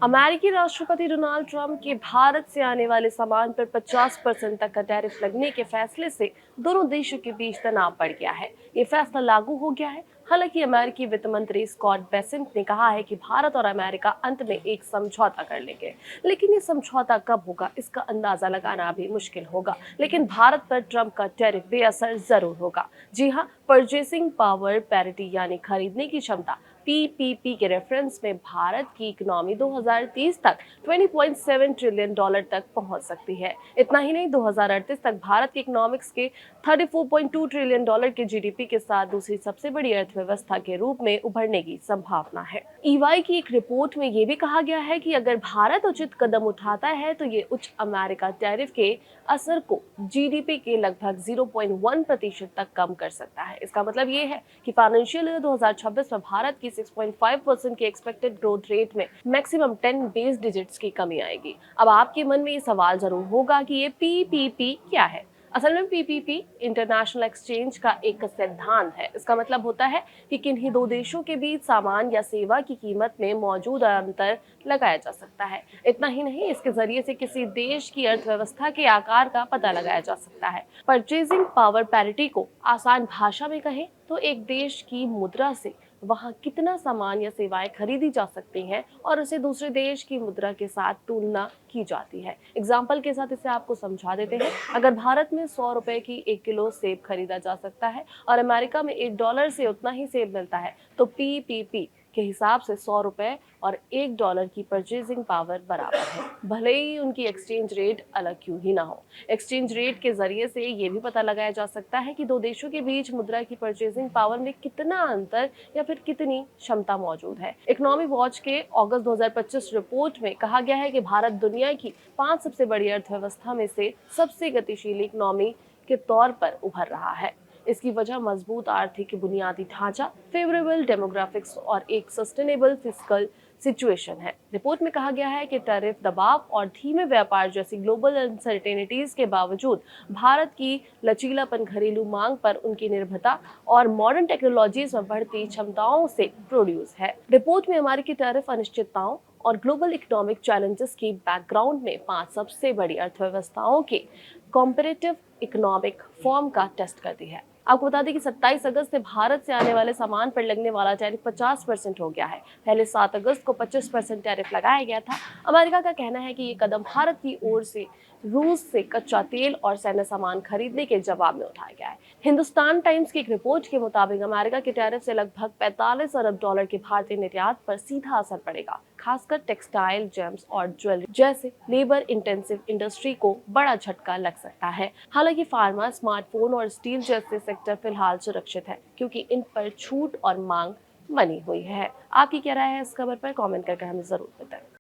अमेरिकी राष्ट्रपति Donald Trump के भारत से आने वाले सामान पर 50% तक का टैरिफ लगने के फैसले से दोनों देशों के बीच तनाव बढ़ गया है। ये फैसला लागू हो गया है। हालांकि अमेरिकी वित्त मंत्री स्कॉट बेसेंट ने कहा है कि भारत और अमेरिका अंत में एक समझौता कर लेंगे, लेकिन ये समझौता कब होगा इसका अंदाजा लगाना भी मुश्किल होगा। लेकिन भारत पर ट्रंप का टैरिफ बेअसर जरूर होगा। जी हाँ, परचेसिंग पावर पैरिटी यानी खरीदने की क्षमता पीपीपी के रेफरेंस में भारत की इकोनॉमी 2030 तक 20.7 ट्रिलियन डॉलर तक पहुंच सकती है। इतना ही नहीं, 2038 तक भारत के इकोनॉमिक्स के 34.2 ट्रिलियन डॉलर के जीडीपी के साथ दूसरी सबसे बड़ी अर्थव्यवस्था के रूप में उभरने की संभावना है। ईवाई की एक रिपोर्ट में यह भी कहा गया है कि अगर भारत उचित कदम उठाता है तो ये उच्च अमेरिका टैरिफ के असर को जीडीपी के लगभग 0.1% तक कम कर सकता है। इसका मतलब ये है कि फाइनेंशियल ईयर 2026 में भारत की 6.5% की एक्सपेक्टेड ग्रोथ रेट में मैक्सिमम 10 बेस डिजिट्स की कमी आएगी। अब आपके मन में ये सवाल जरूर होगा कि ये पीपीपी क्या है। असल में पीपीपी इंटरनेशनल एक्सचेंज का एक सिद्धांत है। इसका मतलब होता है कि किन्हीं दो देशों के बीच सामान या सेवा की कीमत में मौजूद अंतर लगाया जा सकता है। इतना ही नहीं, इसके जरिए से किसी देश की अर्थव्यवस्था के आकार का पता लगाया जा सकता है। परचेजिंग पावर पैरिटी को आसान भाषा में कहें तो एक देश की मुद्रा से वहां कितना सामान या सेवाएं खरीदी जा सकती हैं और उसे दूसरे देश की मुद्रा के साथ तुलना की जाती है। एग्जाम्पल के साथ इसे आपको समझा देते हैं। अगर भारत में 100 रुपए की 1 किलो सेब खरीदा जा सकता है और अमेरिका में $1 से उतना ही सेब मिलता है, तो पीपीपी के हिसाब से 100 रुपए और $1 की परचेजिंग पावर बराबर है, भले ही उनकी एक्सचेंज रेट अलग क्यों ही ना हो। एक्सचेंज रेट के जरिए से ये भी पता लगाया जा सकता है कि दो देशों के बीच मुद्रा की परचेजिंग पावर में कितना अंतर या फिर कितनी क्षमता मौजूद है। इकोनॉमी वॉच के अगस्त 2025 रिपोर्ट में कहा गया है कि भारत दुनिया की 5 सबसे बड़ी अर्थव्यवस्था में से सबसे गतिशील इकोनॉमी के तौर पर उभर रहा है। इसकी वजह मजबूत आर्थिक बुनियादी ढांचा, फेवरेबल डेमोग्राफिक्स और एक सस्टेनेबल फिस्कल सिचुएशन है। रिपोर्ट में कहा गया है कि टैरिफ दबाव और धीमे व्यापार जैसी ग्लोबल अनसर्टेनिटीज के बावजूद भारत की लचीलापन, घरेलू मांग पर उनकी निर्भरता और मॉडर्न टेक्नोलॉजीज में बढ़ती क्षमताओं से प्रोड्यूस है। रिपोर्ट में अमेरिकी टैरिफ अनिश्चितताओं और ग्लोबल इकोनॉमिक चैलेंजेस की बैकग्राउंड में 5 सबसे बड़ी अर्थव्यवस्थाओं के कॉम्परेटिव इकोनॉमिक फॉर्म का टेस्ट करती है। आपको बता दें कि 27 अगस्त से भारत से आने वाले सामान पर लगने वाला टैरिफ 50% हो गया है। पहले 7 अगस्त को 25% टैरिफ लगाया गया था। अमेरिका का कहना है कि ये कदम भारत की ओर से रूस से कच्चा तेल और सैन्य सामान खरीदने के जवाब में उठाया गया है। हिंदुस्तान टाइम्स की एक रिपोर्ट के मुताबिक अमेरिका के टैरिफ से लगभग 45 अरब डॉलर के भारतीय निर्यात पर सीधा असर पड़ेगा, खासकर टेक्सटाइल, जेम्स और ज्वेलरी जैसे लेबर इंटेंसिव इंडस्ट्री को बड़ा झटका लग सकता है। हालांकि फार्मा, स्मार्टफोन और स्टील जैसे सेक्टर फिलहाल सुरक्षित है, क्योंकि इन पर छूट और मांग बनी हुई है। आपकी क्या राय है इस खबर पर? कमेंट करके हमें जरूर बताएं।